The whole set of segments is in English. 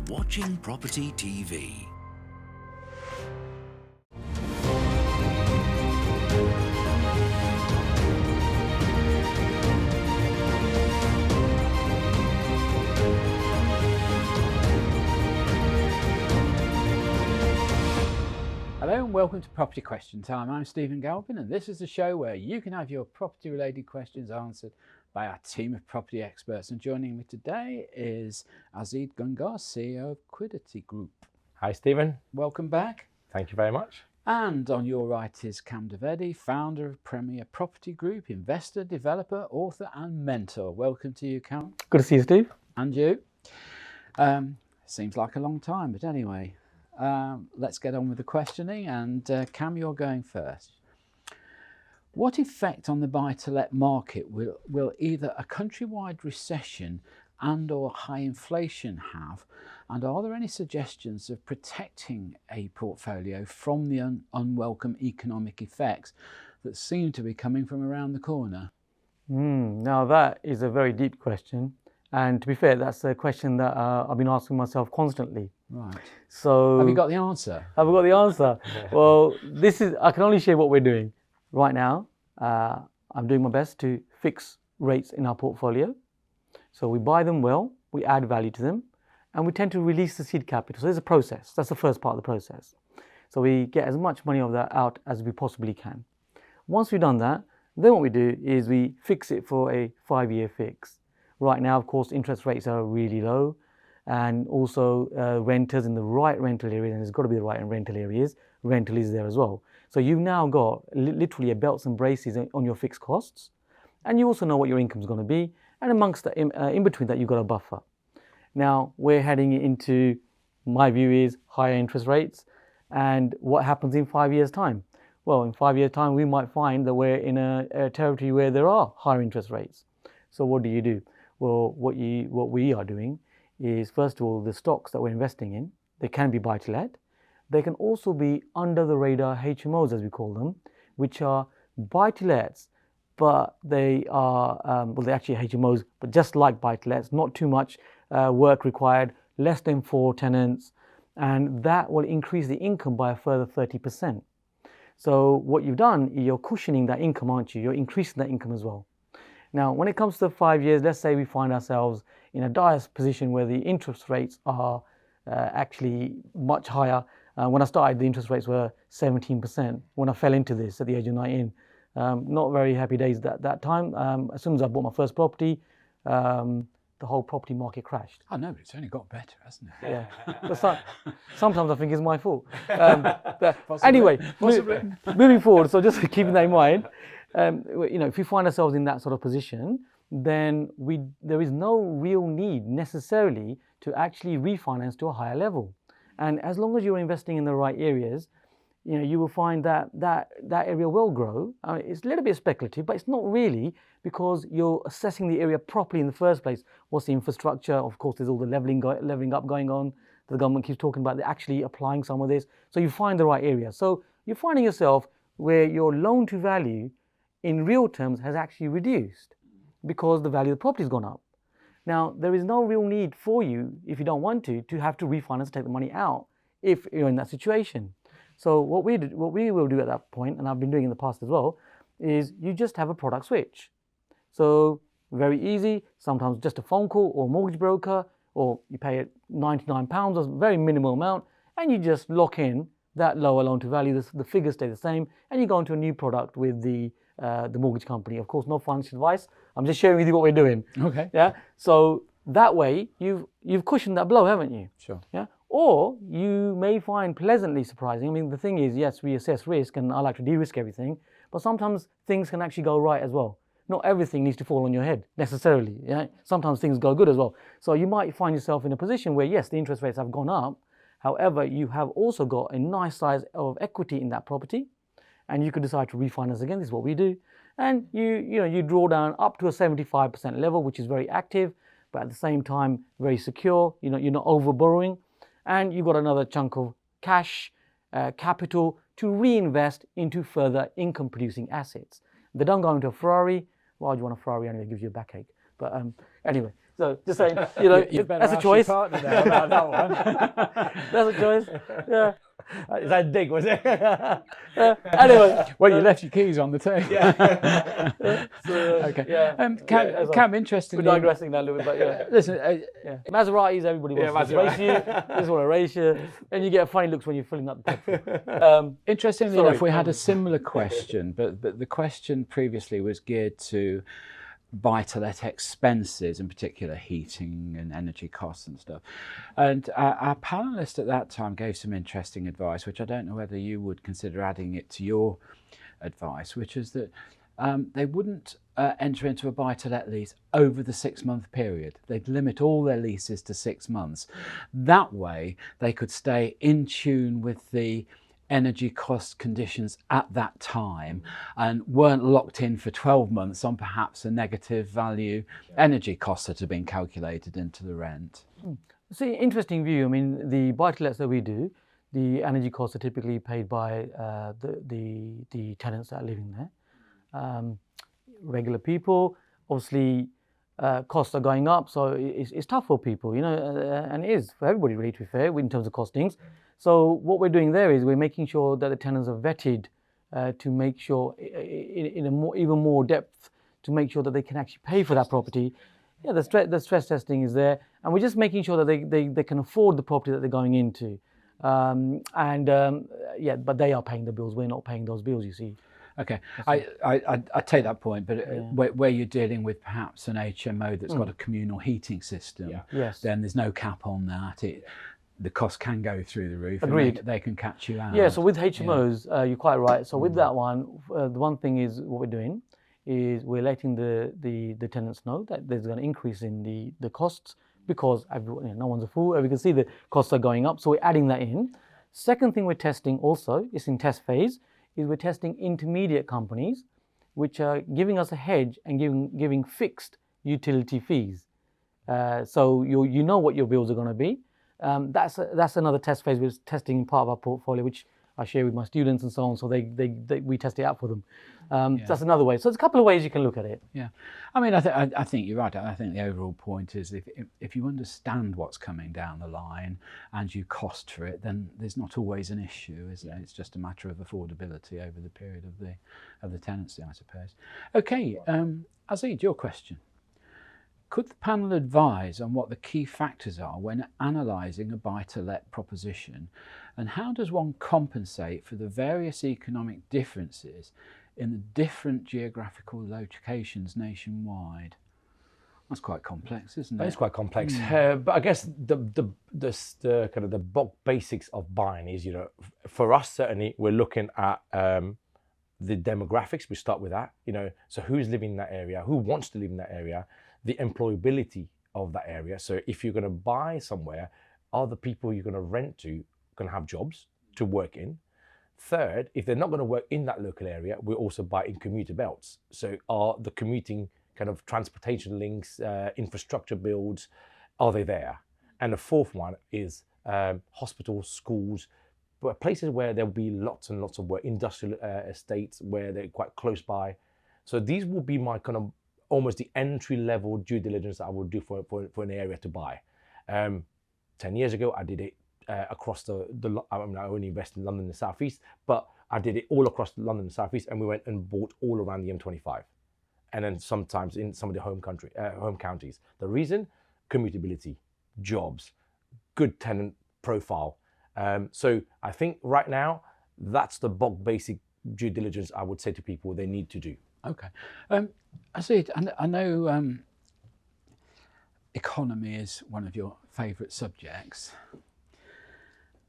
watching Property TV. Hello and welcome to Property Question Time. I'm Stephen Galpin and this is the show where you can have your property related questions answered by our team of property experts. And joining me today is Azid Gungah, CEO of Quiddity Group. Hi Stephen. Welcome back. Thank you very much. And on your right is Kam Dovedi, founder of Premier Property Group, investor, developer, author and mentor. Welcome to you, Kam. Good to see you, Steve. And you. Seems like a long time, but anyway. Let's get on with the questioning, and Kam, you're going first. What effect on the buy-to-let market will either a countrywide recession and or high inflation have, and are there any suggestions of protecting a portfolio from the unwelcome economic effects that seem to be coming from around the corner? Now that is a very deep question, and to be fair, that's a question that I've been asking myself constantly. Right. So have you got the answer? Have I got the answer? Well, I can only share what we're doing right now. I'm doing my best to fix rates in our portfolio. So we buy them well, we add value to them, and we tend to release the seed capital. So there's a process. That's the first part of the process. So we get as much money of that out as we possibly can. Once we've done that, then what we do is we fix it for a 5-year fix. Right now, of course, interest rates are really low. And also renters in the right rental areas, and it's got to be the right rental areas, rental is there as well. So you've now got literally a belts and braces on your fixed costs, and you also know what your income is going to be, and amongst that, in between that, you've got a buffer. Now we're heading into, my view is, higher interest rates, and what happens in 5 years' time? Well, in 5 years' time, we might find that we're in a territory where there are higher interest rates. So what do? Well, what we are doing is, first of all, the stocks that we're investing in, they can be buy-to-let. They can also be under-the-radar HMOs, as we call them, which are buy-to-lets, but they are, they're actually HMOs, but just like buy-to-lets, not too much work required, less than 4 tenants, and that will increase the income by a further 30%. So what you've done, you're cushioning that income, aren't you? You're increasing that income as well. Now, when it comes to 5 years, let's say we find ourselves in a dire position where the interest rates are actually much higher. When I started, the interest rates were 17%. When I fell into this at the age of 19, not very happy days at that time. As soon as I bought my first property, the whole property market crashed. I know, but it's only got better, hasn't it? Yeah. But sometimes I think it's my fault. Possibly. Anyway, Possibly. Moving forward, so just keeping that in mind, if we find ourselves in that sort of position, then there is no real need necessarily to actually refinance to a higher level. And as long as you're investing in the right areas, you will find that area will grow. It's a little bit speculative, but it's not really, because you're assessing the area properly in the first place. What's the infrastructure? Of course, there's all the leveling up going on. The government keeps talking about they're actually applying some of this. So you find the right area. So you're finding yourself where your loan to value in real terms has actually reduced because the value of the property has gone up. Now, there is no real need for you, if you don't want to have to refinance, take the money out if you're in that situation. So what we will do at that point, and I've been doing in the past as well, is you just have a product switch. So very easy, sometimes just a phone call or mortgage broker, or you pay £99, a very minimal amount, and you just lock in that lower loan to value, the figures stay the same, and you go into a new product with the mortgage company. Of course, no financial advice. I'm just sharing with you what we're doing. Okay. Yeah. So that way, you've cushioned that blow, haven't you? Sure. Yeah. Or you may find pleasantly surprising. I mean, the thing is, yes, we assess risk, and I like to de-risk everything, but sometimes things can actually go right as well. Not everything needs to fall on your head necessarily. Yeah. Sometimes things go good as well. So you might find yourself in a position where, yes, the interest rates have gone up. However, you have also got a nice size of equity in that property, and you could decide to refinance again. This is what we do. And you draw down up to a 75% level, which is very active, but at the same time very secure. You're not over borrowing, and you've got another chunk of cash capital to reinvest into further income producing assets. They don't go into a Ferrari. Why do you want a Ferrari anyway? It gives you a backache. But anyway, So just saying, you know, You better that's a ask your choice. partner now about that one. That's a choice. Yeah. Is that dig, was it? Anyway. Well, you left your keys on the table. Okay. Yeah. Cam, We're interestingly, digressing that a little bit, but yeah. listen, Yeah. Maseratis, everybody wants to race you. They just want to race you, and you get funny looks when you're filling up the petrol. interestingly enough, we had a similar question, but the question previously was geared to buy-to-let expenses, in particular heating and energy costs and stuff. And our panelist at that time gave some interesting advice, which I don't know whether you would consider adding it to your advice, which is that they wouldn't enter into a buy-to-let lease over the 6-month period. They'd limit all their leases to 6 months. That way, they could stay in tune with the energy cost conditions at that time and weren't locked in for 12 months on perhaps a negative value energy costs that have been calculated into the rent. See, interesting view. I mean, the buy-to-lets that we do, the energy costs are typically paid by the tenants that are living there. Regular people, obviously, costs are going up, so it's tough for people, you know, and it is for everybody, really, to be fair, in terms of costings. So what we're doing there is we're making sure that the tenants are vetted to make sure, in a even more depth, to make sure that they can actually pay for that property. Yeah, the stress testing is there, and we're just making sure that they can afford the property that they're going into. Yeah, but they are paying the bills. We're not paying those bills, you see. Okay, I take that point, but where you're dealing with perhaps an HMO that's got a communal heating system, Yes. then there's no cap on that. The cost can go through the roof. Agreed. And they can catch you out. Yeah, so with HMOs, you're quite right. So with that one, the one thing is what we're doing is we're letting the tenants know that there's an increase in the costs because everyone, no one's a fool. We can see the costs are going up, so we're adding that in. Second thing we're testing also, is in test phase, is we're testing intermediate companies which are giving us a hedge and giving fixed utility fees. So you know what your bills are going to be. That's another test phase. We're testing part of our portfolio, which I share with my students and so on. So we test it out for them. That's another way. So there's a couple of ways you can look at it. Yeah, I mean, I think you're right. I think the overall point is if you understand what's coming down the line and you cost for it, then there's not always an issue, is there? It's just a matter of affordability over the period of the tenancy, I suppose. Okay, Azid, your question. Could the panel advise on what the key factors are when analysing a buy-to-let proposition, and how does one compensate for the various economic differences in the different geographical locations nationwide? That's quite complex, isn't it? It's quite complex, but I guess the kind of the bulk basics of buying is, you know, for us certainly we're looking at the demographics. We start with that, you know, so who's living in that area, who wants to live in that area, the employability of that area. So if you're going to buy somewhere, are the people you're going to rent to going to have jobs to work in? Third, if they're not going to work in that local area, we also buy in commuter belts. So are the commuting kind of transportation links, infrastructure builds, are they there? And the fourth one is hospitals, schools, but places where there'll be lots and lots of work, industrial estates where they're quite close by. So these will be my kind of almost the entry level due diligence that I would do for an area to buy. 10 years ago, I did it across I mean, I only invested in London and the South East, but I did it all across London and the South East, and we went and bought all around the M25. And then sometimes in some of the home counties. The reason? Commutability, jobs, good tenant profile. So I think right now, that's the bulk basic due diligence I would say to people they need to do. Okay. I know economy is one of your favourite subjects.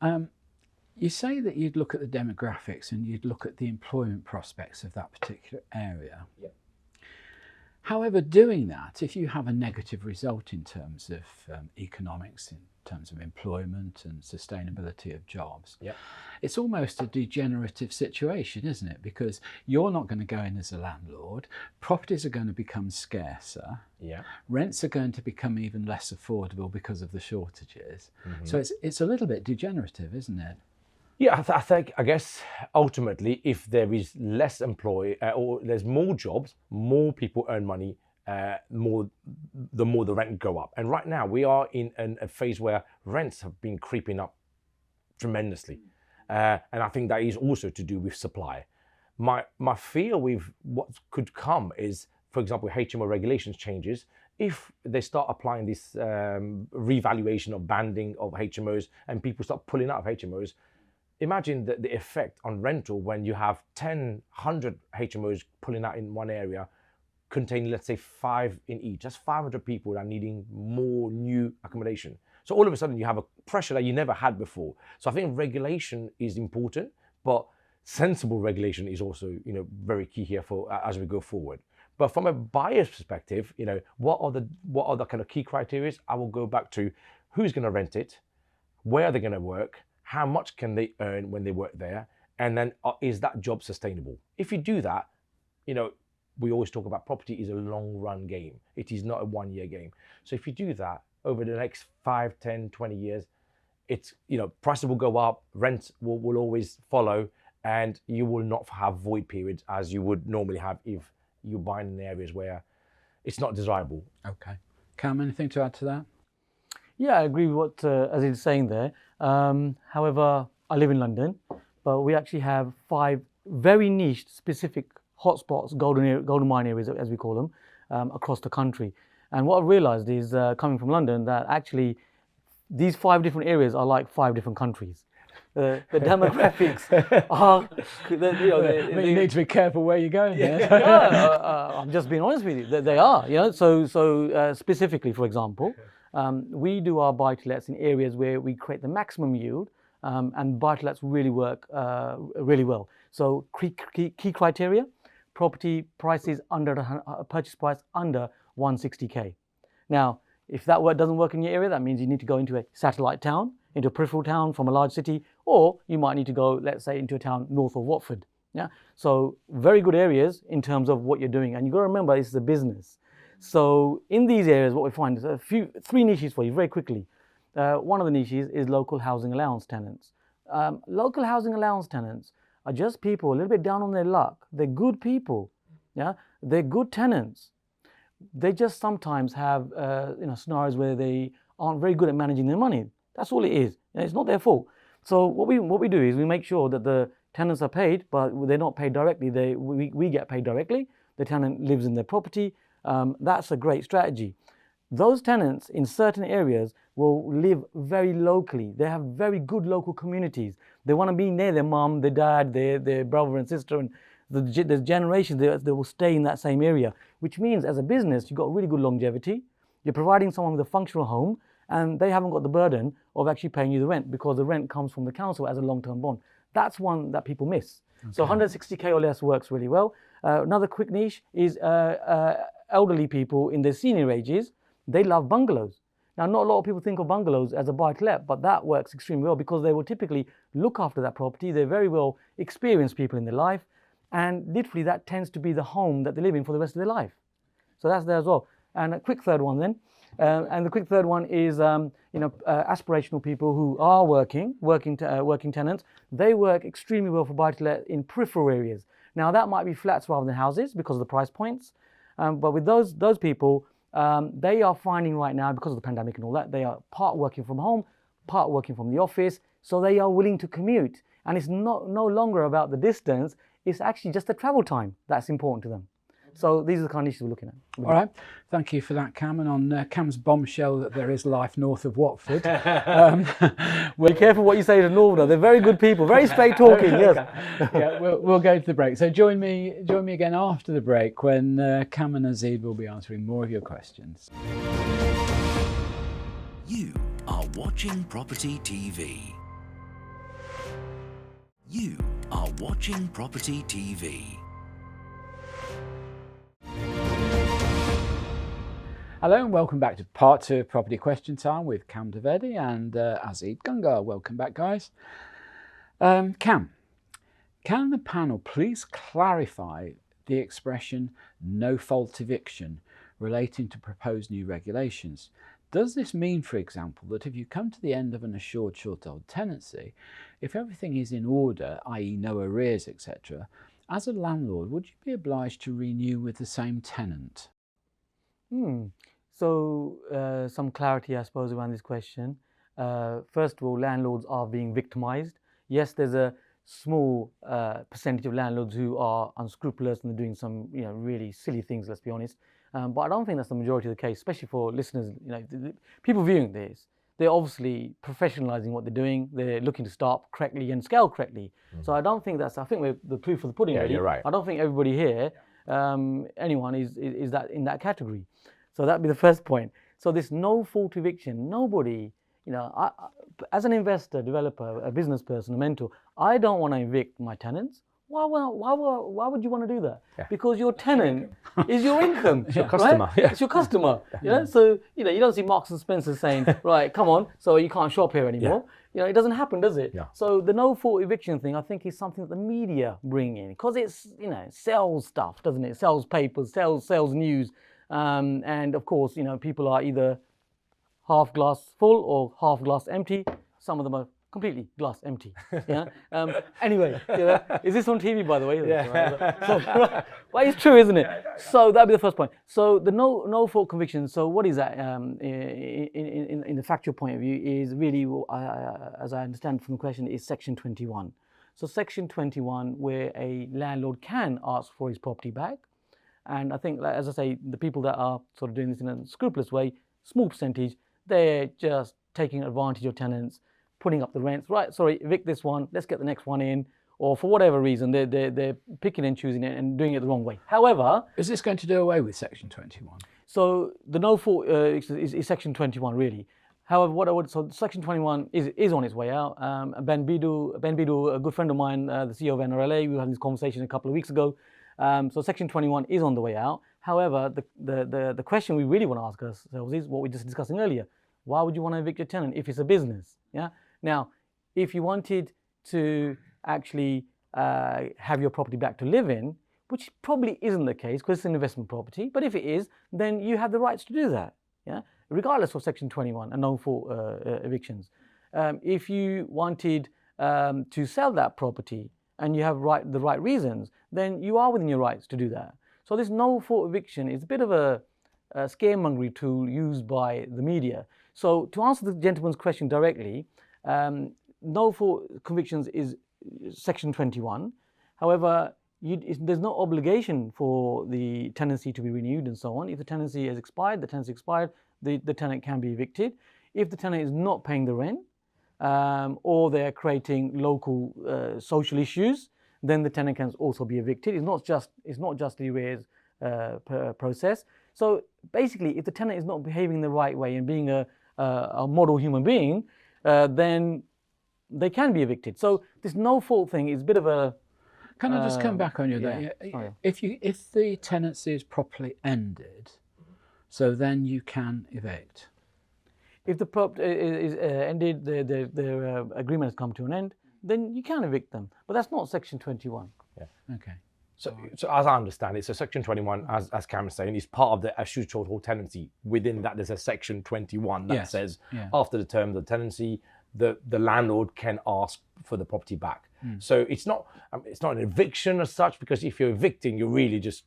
You say that you'd look at the demographics and you'd look at the employment prospects of that particular area. Yeah. However, doing that, if you have a negative result in terms of economics, in terms of employment and sustainability of jobs, it's almost a degenerative situation, isn't it? Because you're not going to go in as a landlord, properties are going to become scarcer, rents are going to become even less affordable because of the shortages. So it's a little bit degenerative, isn't it? Yeah, I guess ultimately, if there is less or there's more jobs, more people earn money, the more the rent go up. And right now we are in a phase where rents have been creeping up tremendously. And I think that is also to do with supply. My fear with what could come is, for example, HMO regulations changes. If they start applying this revaluation of banding of HMOs and people start pulling out of HMOs, imagine the effect on rental when you have 10, 100 HMOs pulling out in one area, containing, let's say, 5 in each. That's 500 people that are needing more new accommodation. So all of a sudden you have a pressure that you never had before. So I think regulation is important, but sensible regulation is also, very key here for as we go forward. But from a buyer's perspective, what are the kind of key criteria? I will go back to who's going to rent it, where they're going to work, how much can they earn when they work there, and then is that job sustainable? If you do that, we always talk about property is a long run game. It is not a 1-year game. So if you do that over the next 5, 10, 20 years, it's, prices will go up, rent will always follow, and you will not have void periods as you would normally have if you're buying in areas where it's not desirable. Okay. Kam, anything to add to that? Yeah, I agree with what Azid is saying there. However, I live in London, but we actually have 5 very niche, specific hotspots, golden mine areas, as we call them, across the country. And what I've realised is, coming from London, that actually these 5 different areas are like 5 different countries. The demographics are, you need to be careful where you're going. I'm just being honest with you. They are, So specifically, for example, we do our buy-to-lets in areas where we create the maximum yield, and buy-to-lets really work really well. So key criteria: property prices under a purchase price under 160k. Now, if that doesn't work in your area, that means you need to go into a satellite town, into a peripheral town from a large city, or you might need to go, let's say, into a town north of Watford. Yeah. So very good areas in terms of what you're doing, and you've got to remember this is a business. So in these areas, what we find is 3 niches for you very quickly. One of the niches is local housing allowance tenants. Local housing allowance tenants are just people a little bit down on their luck. They're good people. Yeah, they're good tenants. They just sometimes have scenarios where they aren't very good at managing their money. That's all it is. And it's not their fault. So what we do is we make sure that the tenants are paid, but they're not paid directly. We get paid directly. The tenant lives in their property. That's a great strategy. Those tenants in certain areas will live very locally. They have very good local communities. They want to be near their mum, their dad, their brother and sister, and the generations they will stay in that same area, which means as a business, you've got really good longevity. You're providing someone with a functional home, and they haven't got the burden of actually paying you the rent, because the rent comes from the council as a long-term bond. That's one that people miss. Okay. So 160k or less works really well. Another quick niche is elderly people in their senior ages. They love bungalows. Now, not a lot of people think of bungalows as a buy-to-let, but that works extremely well because they will typically look after that property. They're very well experienced people in their life, and literally that tends to be the home that they live in for the rest of their life. So that's there as well. And a quick third one then. And the quick third one is, aspirational people who are working tenants. They work extremely well for buy-to-let in peripheral areas. Now, that might be flats rather than houses because of the price points. But with those people, they are finding right now, because of the pandemic and all that, they are part working from home, part working from the office. So they are willing to commute. And it's no longer about the distance. It's actually just the travel time that's important to them. So these are the kind of issues we're looking at. All right, thank you for that, Kam. And on Kam's bombshell that there is life north of Watford. Be careful what you say to Northerner. They're very good people, very straight talking. Yes. Yeah, we'll go to the break. So join me again after the break when Kam and Azid will be answering more of your questions. You are watching Property TV. You are watching Property TV. Hello and welcome back to part 2 of Property Question Time with Kam Dovedi and Azid Gungah. Welcome back, guys. Kam, can the panel please clarify the expression no-fault eviction relating to proposed new regulations? Does this mean, for example, that if you come to the end of an assured short-held tenancy, if everything is in order, i.e. no arrears, etc., as a landlord, would you be obliged to renew with the same tenant? So some clarity, I suppose, around this question. First of all, landlords are being victimized. Yes, there's a small percentage of landlords who are unscrupulous and they're doing some, really silly things, let's be honest. But I don't think that's the majority of the case, especially for listeners, the people viewing this. They're obviously professionalizing what they're doing. They're looking to start correctly and scale correctly. So I don't think I think we're the proof of the pudding. Yeah, really. you're right. I don't think everybody here, anyone is that in that category. So that'd be the first point. So this no fault eviction, nobody, as an investor, developer, a business person, a mentor, I don't want to evict my tenants. Why would you want to do that? Yeah. Because your tenant is your income. It's your customer. Right? Yeah. It's your customer. So you don't see Marks and Spencer saying, right, come on, so you can't shop here anymore. It doesn't happen, does it? Yeah. So the no fault eviction thing, I think, is something that the media bring in because it's sells stuff, doesn't it? Sells papers, sells news, and of course, people are either half glass full or half glass empty. Some of them are completely glass empty. Yeah. Anyway, is this on TV, by the way? Yeah. Well, it's true, isn't it? So that'd be the first point. So the no fault conviction. So what is that? In the factual point of view, is really, as I understand from the question, is Section 21. So Section 21, where a landlord can ask for his property back, and I think, as I say, the people that are sort of doing this in a scrupulous way, small percentage, they're just taking advantage of tenants, putting up the rents, right, sorry, evict this one, let's get the next one in, or for whatever reason, they're picking and choosing it and doing it the wrong way. However... Is this going to do away with Section 21? So the no fault is Section 21, really. However, so Section 21 is on its way out. Ben Bidu, a good friend of mine, the CEO of NRLA, we had this conversation a couple of weeks ago. So Section 21 is on the way out. However, the question we really want to ask ourselves is what we were just discussing earlier. Why would you want to evict your tenant if it's a business? Yeah. Now, if you wanted to actually have your property back to live in, which probably isn't the case because it's an investment property, but if it is, then you have the rights to do that. Yeah. Regardless of Section 21 and no fault evictions. If you wanted to sell that property and you have the right reasons, then you are within your rights to do that. So this no fault eviction is a bit of a scaremongering tool used by the media. So to answer the gentleman's question directly, no fault convictions is Section 21. However, there's no obligation for the tenancy to be renewed and so on. If the tenancy has expired, the tenant can be evicted. If the tenant is not paying the rent, or they're creating local social issues, then the tenant can also be evicted. It's not just the arrears process. So basically, if the tenant is not behaving the right way and being a model human being, then they can be evicted. So this no fault thing is a bit of a... Can I just come back on you there? Yeah. If the tenancy is properly ended, so then you can evict. If the property is ended, the agreement has come to an end, then you can evict them. But that's not Section 21. Yeah. Okay. So as I understand it, so Section 21, as Kam is saying, is part of the assured tenancy. Within that, there's a Section 21 that says after the term of the tenancy, the landlord can ask for the property back. So it's not an eviction as such, because if you're evicting, you're really just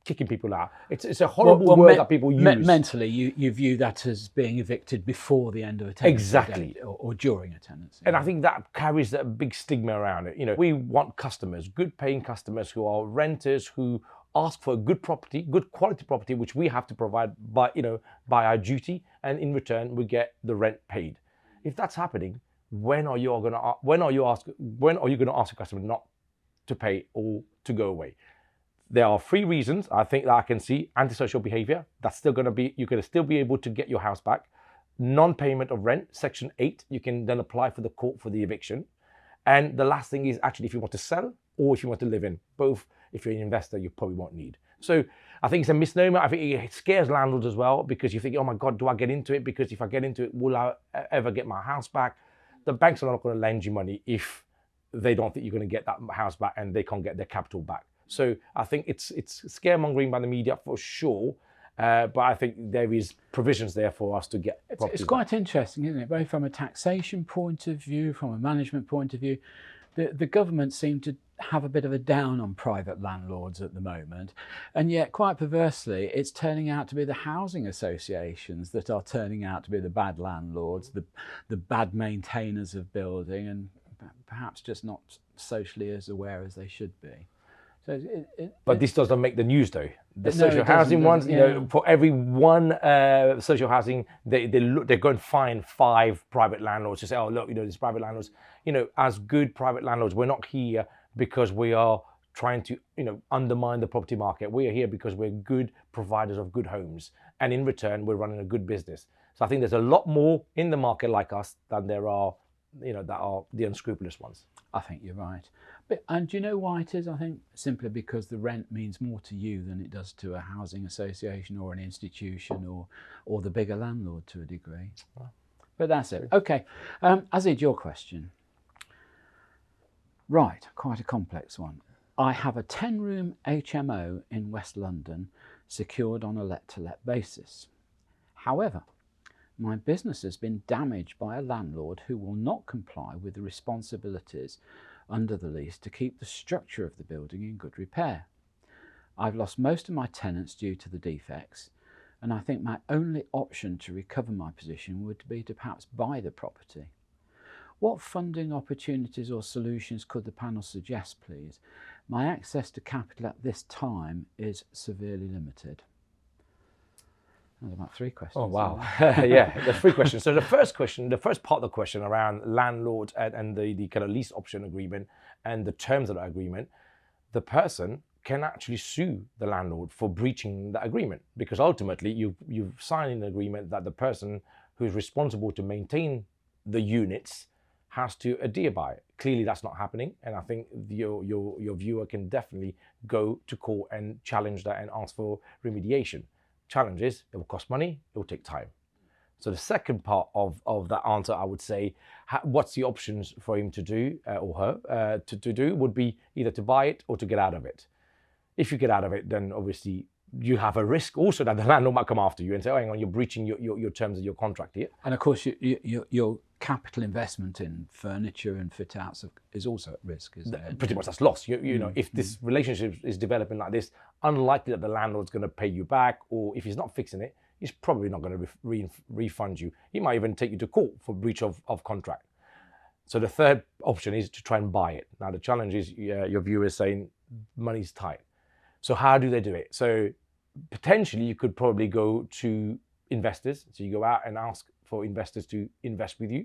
kicking people out. It's a horrible word that people use. Mentally, you view that as being evicted before the end of a tenancy. Exactly. Or during a tenancy. And I think that carries a big stigma around it. We want customers, good paying customers who are renters, who ask for a good property, good quality property, which we have to provide by our duty, and in return we get the rent paid. If that's happening, when are you going to ask a customer not to pay or to go away? There are 3 reasons I think that I can see. Antisocial behavior, that's still going to be, you're going to still be able to get your house back. Non-payment of rent, Section 8, you can then apply for the court for the eviction. And the last thing is actually if you want to sell or if you want to live in. Both, if you're an investor, you probably won't need. So I think it's a misnomer. I think it scares landlords as well, because you think, oh my God, do I get into it? Because if I get into it, will I ever get my house back? The banks are not going to lend you money if they don't think you're going to get that house back and they can't get their capital back. So I think it's scaremongering by the media for sure, but I think there is provisions there for us to get property It's quite interesting, isn't it? Both from a taxation point of view, from a management point of view, the government seem to have a bit of a down on private landlords at the moment, and yet quite perversely it's turning out to be the housing associations that are turning out to be the bad landlords, the bad maintainers of building, and perhaps just not socially as aware as they should be. So but this doesn't make the news though. The No, social it housing ones, doesn't, you know, for every one social housing, they go and find 5 private landlords to say, oh look, you know, these private landlords, you know, as good private landlords, we're not here because we are trying to, you know, undermine the property market. We are here because we're good providers of good homes, and in return, we're running a good business. So I think there's a lot more in the market like us than there are, you know, that are the unscrupulous ones. I think you're right. And do you know why it is? I think simply because the rent means more to you than it does to a housing association or an institution or the bigger landlord to a degree. But that's it. Okay, Azid, your question. Right, quite a complex one. I have a 10-room HMO in West London secured on a let-to-let basis. However, my business has been damaged by a landlord who will not comply with the responsibilities under the lease to keep the structure of the building in good repair. I've lost most of my tenants due to the defects, and I think my only option to recover my position would be to perhaps buy the property. What funding opportunities or solutions could the panel suggest, please? My access to capital at this time is severely limited. There's about 3 questions. Oh, wow. Yeah, there's 3 questions. So the first question, the first part of the question around landlord and the kind of lease option agreement and the terms of that agreement, the person can actually sue the landlord for breaching that agreement, because ultimately you've signed an agreement that the person who's responsible to maintain the units has to adhere by it. Clearly that's not happening, and I think your viewer can definitely go to court and challenge that and ask for remediation. Challenge is, it will cost money, it will take time. So the second part of that answer, I would say, what's the options for him to do, or her, to do would be either to buy it or to get out of it. If you get out of it, then obviously you have a risk also that the landlord might come after you and say, oh, hang on, you're breaching your terms of your contract here. And of course, your capital investment in furniture and fit outs is also at risk, isn't it? Pretty much that's lost. You know, if this relationship is developing like this, unlikely that the landlord's going to pay you back, or if he's not fixing it, he's probably not going to refund you. He might even take you to court for breach of contract. So the third option is to try and buy it. Now the challenge is your viewer is saying money's tight. So how do they do it? So potentially you could probably go to investors. So you go out and ask for investors to invest with you.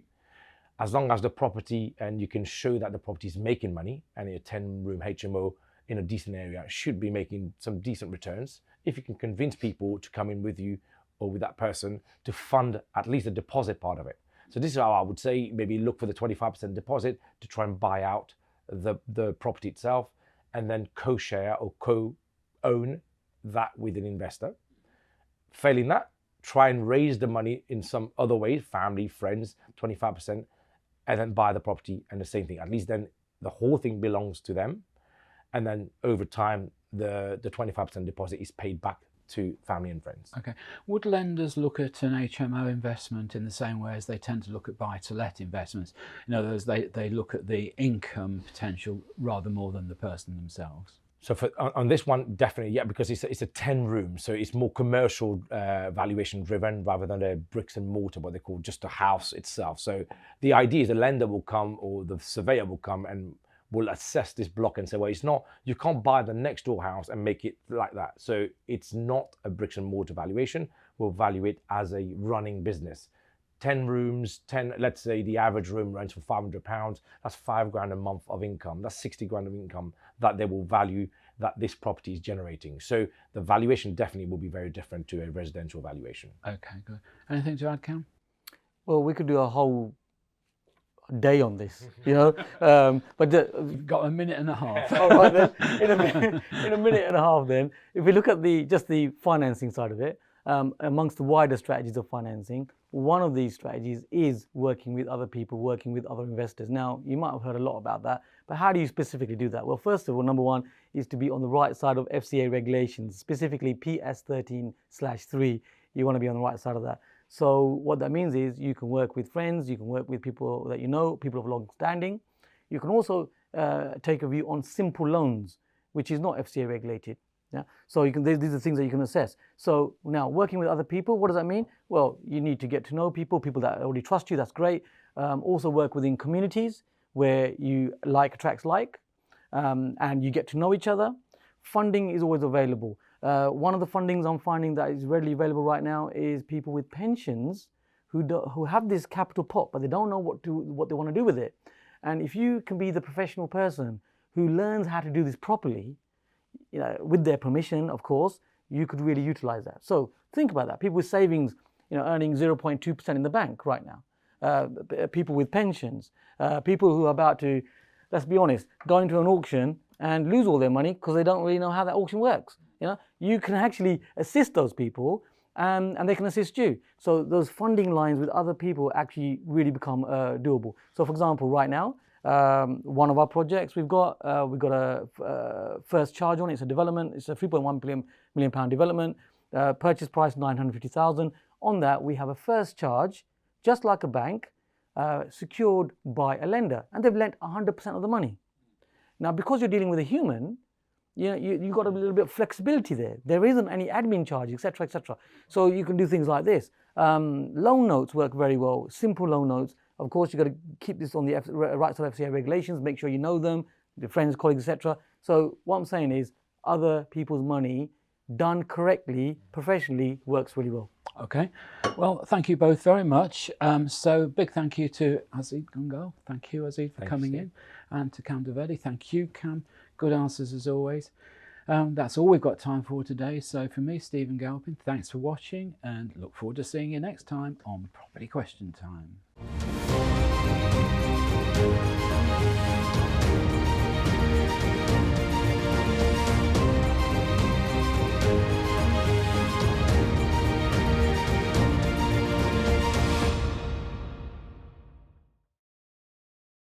As long as the property, and you can show that the property is making money, and a 10-room HMO in a decent area should be making some decent returns. If you can convince people to come in with you or with that person to fund at least the deposit part of it. So this is how I would say, maybe look for the 25% deposit to try and buy out the property itself, and then co-share or co-own that with an investor. Failing that, try and raise the money in some other way, family, friends, 25%, and then buy the property, and the same thing. At least then the whole thing belongs to them. And then over time, the 25% deposit is paid back to family and friends. Okay. Would lenders look at an HMO investment in the same way as they tend to look at buy-to-let investments? In other words, they look at the income potential rather more than the person themselves. So on this one, definitely, yeah, because it's a 10-room, so it's more commercial valuation driven rather than a bricks and mortar, what they call just a house itself. So the idea is the lender will come, or the surveyor will come and will assess this block and say, well, it's not, you can't buy the next door house and make it like that. So it's not a bricks and mortar valuation. We'll value it as a running business. 10 rooms, let's say the average room rents for £500, that's £5,000 a month of income. That's 60 grand of income that they will value that this property is generating. So the valuation definitely will be very different to a residential valuation. Okay, good. Anything to add, Kam? Well, we could do a whole day on this, you know, but You've got a minute and a half. all right then, in a minute and a half then, if we look at just the financing side of it, amongst the wider strategies of financing, one of these strategies is working with other people, working with other investors. Now, you might have heard a lot about that, but how do you specifically do that? Well, first of all, number one is to be on the right side of FCA regulations, specifically PS 13/3. You want to be on the right side of that. So what that means is you can work with friends, you can work with people that you know, people of long standing. You can also take a view on simple loans, which is not FCA regulated. Yeah? So you can, these are things that you can assess. So now working with other people, what does that mean? Well, you need to get to know people that already trust you, that's great. Also work within communities where you like attracts like, and you get to know each other. Funding is always available. One of the fundings I'm finding that is readily available right now is people with pensions who have this capital pot, but they don't know what they want to do with it. And if you can be the professional person who learns how to do this properly, you know, with their permission, of course, you could really utilize that. So think about that. People with savings, you know, earning 0.2% in the bank right now. People with pensions, people who are about to, let's be honest, go into an auction and lose all their money because they don't really know how that auction works. You know, you can actually assist those people, and they can assist you. So those funding lines with other people actually really become doable. So for example, right now, one of our projects we've got a first charge on it. It's a development. It's a 3.1 million pound development. Purchase price 950,000. On that, we have a first charge, just like a bank, secured by a lender, and they've lent 100% of the money. Now, because you're dealing with a human, you know, you've got a little bit of flexibility there. There isn't any admin charge, etc., etc. So you can do things like this. Loan notes work very well. Simple loan notes. Of course, you've got to keep this on the right side of FCA regulations. Make sure you know them, your friends, colleagues, etc. So what I'm saying is, other people's money done correctly, professionally, works really well. Okay, well, thank you both very much. So big thank you to Azid Gungah. Thank you, Azid, for coming in. And to Kam Dovedi. Thank you, Kam. Good answers as always. That's all we've got time for today. So for me, Stephen Galpin, thanks for watching, and look forward to seeing you next time on Property Question Time.